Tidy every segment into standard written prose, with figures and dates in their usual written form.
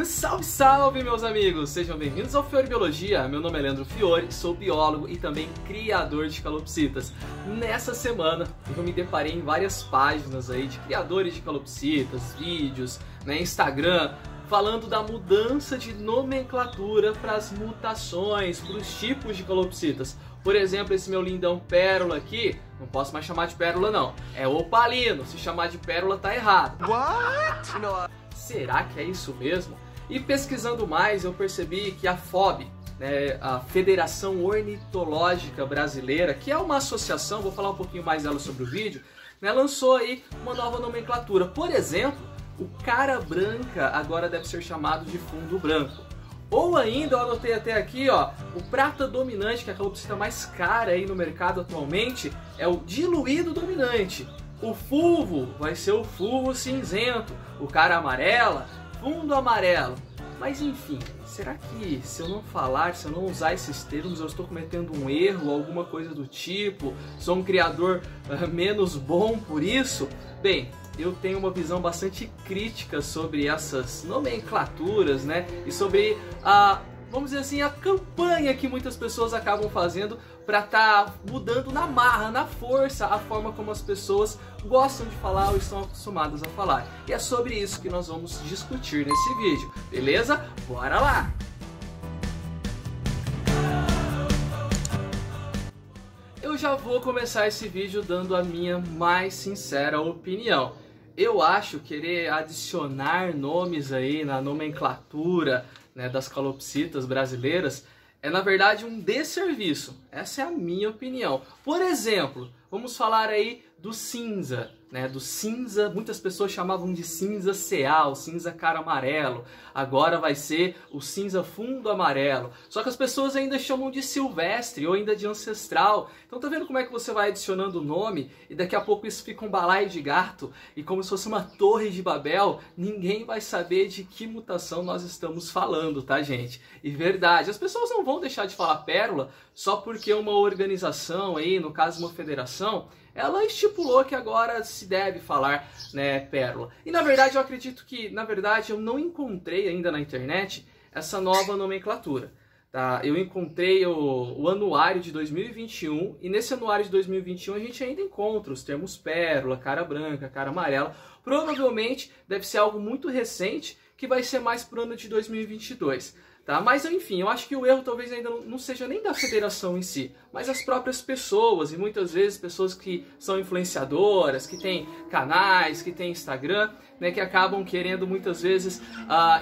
Salve, salve, meus amigos! Sejam bem-vindos ao Fiore Biologia. Meu nome é Leandro Fiore, sou biólogo e também criador de calopsitas. Nessa semana eu me deparei em várias páginas aí de criadores de calopsitas, vídeos, Instagram, falando da mudança de nomenclatura para as mutações, para os tipos de calopsitas. Por exemplo, esse meu lindão pérola aqui, não posso mais chamar de pérola não, é opalino. Se chamar de pérola tá errado. What? Será que é isso mesmo? E pesquisando mais, eu percebi que a FOB, a Federação Ornitológica Brasileira, que é uma associação, vou falar um pouquinho mais dela sobre o vídeo, lançou aí uma nova nomenclatura. Por exemplo, o cara branca agora deve ser chamado de fundo branco. Ou ainda, eu anotei até aqui, ó, o prata dominante, que é a calopsita mais cara aí no mercado atualmente, é o diluído dominante. O fulvo vai ser o fulvo cinzento, o cara amarela, fundo amarelo. Mas enfim, será que se eu não falar, se eu não usar esses termos, eu estou cometendo um erro, alguma coisa do tipo? Sou um criador menos bom por isso? Bem, eu tenho uma visão bastante crítica sobre essas nomenclaturas, e sobre vamos dizer assim, a campanha que muitas pessoas acabam fazendo para estar mudando na marra, na força, a forma como as pessoas gostam de falar ou estão acostumadas a falar. E é sobre isso que nós vamos discutir nesse vídeo, beleza? Bora lá! Eu já vou começar esse vídeo dando a minha mais sincera opinião. Eu acho querer adicionar nomes aí na nomenclatura das calopsitas brasileiras é na verdade um desserviço. Essa é a minha opinião. Por exemplo, vamos falar aí do cinza, do cinza, muitas pessoas chamavam de cinza ceal, cinza cara amarelo, agora vai ser o cinza fundo amarelo, só que as pessoas ainda chamam de silvestre ou ainda de ancestral. Então tá vendo como é que você vai adicionando o nome e daqui a pouco isso fica um balaio de gato e como se fosse uma torre de Babel, ninguém vai saber de que mutação nós estamos falando, tá, gente? E verdade, as pessoas não vão deixar de falar pérola só porque uma organização aí, no caso uma federação, ela estipulou que agora se deve falar pérola. E na verdade eu acredito que, eu não encontrei ainda na internet essa nova nomenclatura. Tá? Eu encontrei o anuário de 2021 e nesse anuário de 2021 a gente ainda encontra os termos pérola, cara branca, cara amarela. Provavelmente deve ser algo muito recente que vai ser mais para o ano de 2022. Tá? Mas enfim, eu acho que o erro talvez ainda não seja nem da federação em si, mas as próprias pessoas, e muitas vezes pessoas que são influenciadoras, que têm canais, que têm Instagram, que acabam querendo muitas vezes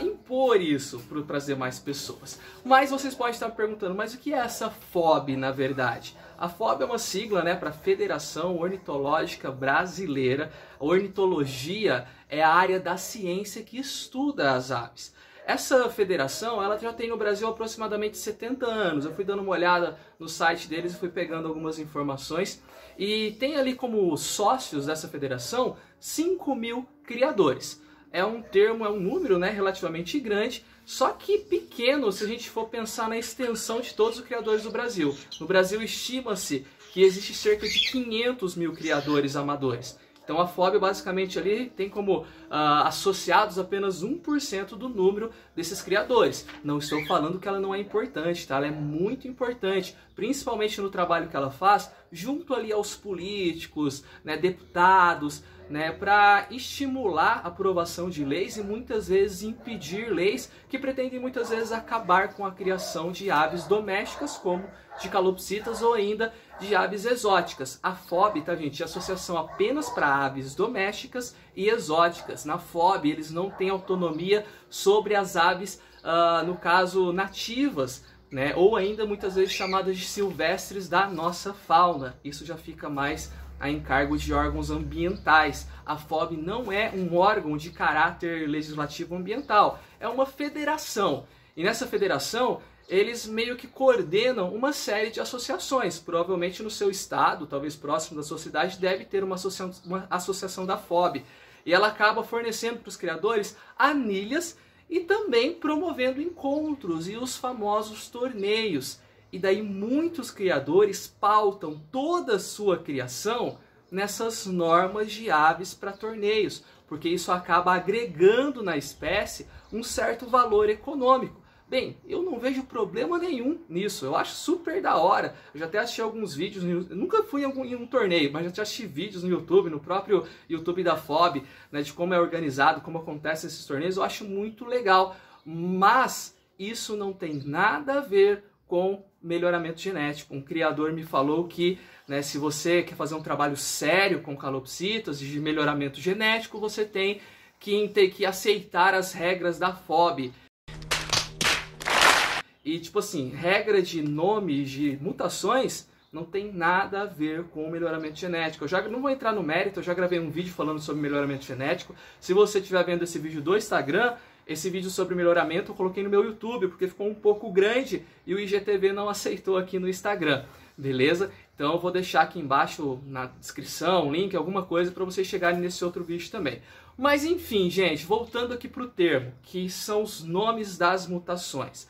impor isso para as demais pessoas. Mas vocês podem estar me perguntando, mas o que é essa FOB na verdade? A FOB é uma sigla para Federação Ornitológica Brasileira. A ornitologia é a área da ciência que estuda as aves. Essa federação, ela já tem no Brasil aproximadamente 70 anos. Eu fui dando uma olhada no site deles e fui pegando algumas informações. E tem ali como sócios dessa federação 5.000 criadores. É um número relativamente grande, só que pequeno se a gente for pensar na extensão de todos os criadores do Brasil. No Brasil estima-se que existe cerca de 500.000 criadores amadores. Então a FOB basicamente ali tem como associados apenas 1% do número desses criadores. Não estou falando que ela não é importante, tá? Ela é muito importante, principalmente no trabalho que ela faz, junto ali aos políticos, deputados, para estimular a aprovação de leis e muitas vezes impedir leis que pretendem muitas vezes acabar com a criação de aves domésticas, como de calopsitas ou ainda de aves exóticas. A FOB, tá, gente, é associação apenas para aves domésticas e exóticas. Na FOB eles não têm autonomia sobre as aves, no caso, nativas, ou ainda muitas vezes chamadas de silvestres da nossa fauna. Isso já fica mais a encargo de órgãos ambientais. A FOB não é um órgão de caráter legislativo ambiental, é uma federação. E nessa federação, eles meio que coordenam uma série de associações. Provavelmente no seu estado, talvez próximo da sua cidade, deve ter uma associação da FOB. E ela acaba fornecendo para os criadores anilhas e também promovendo encontros e os famosos torneios. E daí muitos criadores pautam toda a sua criação nessas normas de aves para torneios, porque isso acaba agregando na espécie um certo valor econômico. Bem, eu não vejo problema nenhum nisso, eu acho super da hora. Eu já até assisti alguns vídeos, nunca fui em um torneio, mas já assisti vídeos no YouTube, no próprio YouTube da FOB, né, de como é organizado, como acontecem esses torneios, eu acho muito legal. Mas isso não tem nada a ver com melhoramento genético. Um criador me falou que, né, se você quer fazer um trabalho sério com calopsitas de melhoramento genético, você tem que aceitar as regras da FOB. E tipo assim, regra de nomes de mutações não tem nada a ver com o melhoramento genético. Eu já não vou entrar no mérito, eu já gravei um vídeo falando sobre melhoramento genético. Se você estiver vendo esse vídeo do Instagram, esse vídeo sobre melhoramento eu coloquei no meu YouTube, porque ficou um pouco grande e o IGTV não aceitou aqui no Instagram, beleza? Então eu vou deixar aqui embaixo na descrição, link, alguma coisa para vocês chegarem nesse outro vídeo também. Mas enfim, gente, voltando aqui para o termo, que são os nomes das mutações.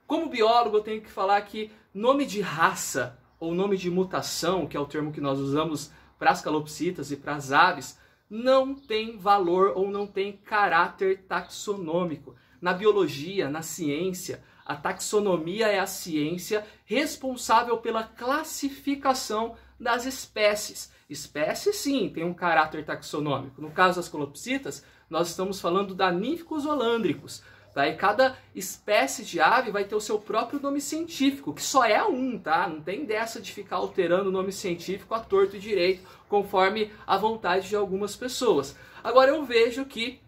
Como biólogo, eu tenho que falar que nome de raça ou nome de mutação, que é o termo que nós usamos para as calopsitas e para as aves, não tem valor ou não tem caráter taxonômico. Na biologia, na ciência, a taxonomia é a ciência responsável pela classificação das espécies. Espécies, sim, tem um caráter taxonômico. No caso das calopsitas, nós estamos falando da Nymphicus hollandricus. Tá? E cada espécie de ave vai ter o seu próprio nome científico, que só é um, tá? Não tem dessa de ficar alterando o nome científico à torto e direito, conforme a vontade de algumas pessoas. Agora eu vejo que,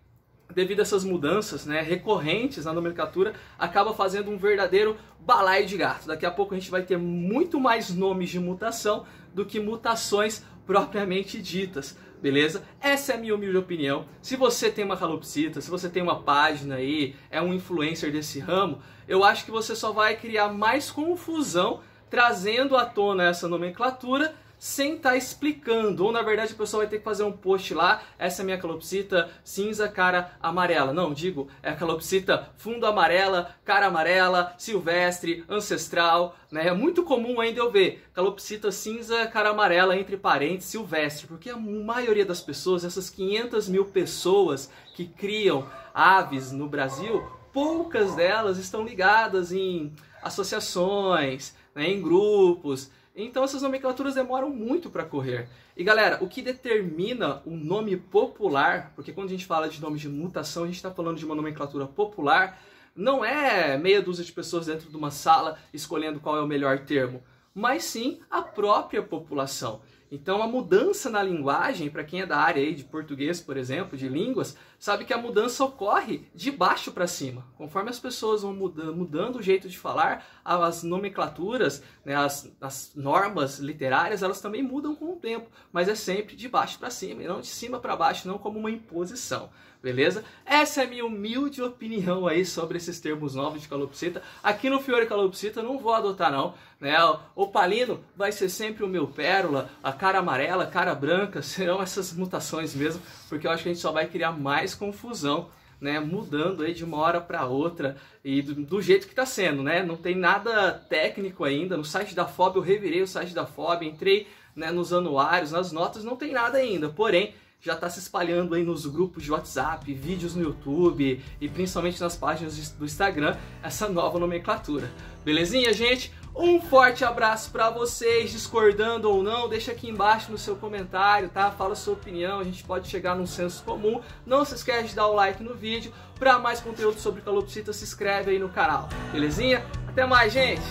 devido a essas mudanças, né, recorrentes na nomenclatura, acaba fazendo um verdadeiro balaio de gato. Daqui a pouco a gente vai ter muito mais nomes de mutação do que mutações propriamente ditas. Beleza? Essa é a minha humilde opinião. Se você tem uma calopsita, se você tem uma página aí, é um influencer desse ramo, eu acho que você só vai criar mais confusão trazendo à tona essa nomenclatura sem estar explicando. Ou na verdade a pessoa vai ter que fazer um post lá, essa é a minha calopsita cinza, cara amarela. Não, digo, é a calopsita fundo amarela, cara amarela, silvestre, ancestral, né? É muito comum ainda eu ver calopsita cinza, cara amarela, entre parênteses, silvestre, porque a maioria das pessoas, essas 500 mil pessoas que criam aves no Brasil, poucas delas estão ligadas em associações, né, em grupos. Então essas nomenclaturas demoram muito para correr. E galera, o que determina um nome popular, porque quando a gente fala de nome de mutação, a gente está falando de uma nomenclatura popular, não é meia dúzia de pessoas dentro de uma sala escolhendo qual é o melhor termo, mas sim a própria população. Então a mudança na linguagem, para quem é da área aí de português, por exemplo, de línguas, sabe que a mudança ocorre de baixo para cima. Conforme as pessoas vão mudando o jeito de falar, as nomenclaturas, né, as normas literárias, elas também mudam com o tempo, mas é sempre de baixo para cima, e não de cima para baixo, não como uma imposição. Beleza? Essa é a minha humilde opinião aí sobre esses termos novos de calopsita. Aqui no Fiore Calopsita eu não vou adotar não, né? O palino vai ser sempre o meu pérola, a cara amarela, a cara branca, serão essas mutações mesmo, porque eu acho que a gente só vai criar mais confusão, né? Mudando aí de uma hora para outra e do jeito que está sendo, né? Não tem nada técnico ainda. No site da FOB eu revirei o site da FOB, entrei, né, nos anuários, nas notas, não tem nada ainda, porém já está se espalhando aí nos grupos de WhatsApp, vídeos no YouTube e principalmente nas páginas do Instagram, essa nova nomenclatura. Belezinha, gente? Um forte abraço para vocês, discordando ou não, deixa aqui embaixo no seu comentário, tá? Fala a sua opinião, a gente pode chegar num senso comum. Não se esquece de dar o like no vídeo. Para mais conteúdo sobre calopsita, se inscreve aí no canal. Belezinha? Até mais, gente!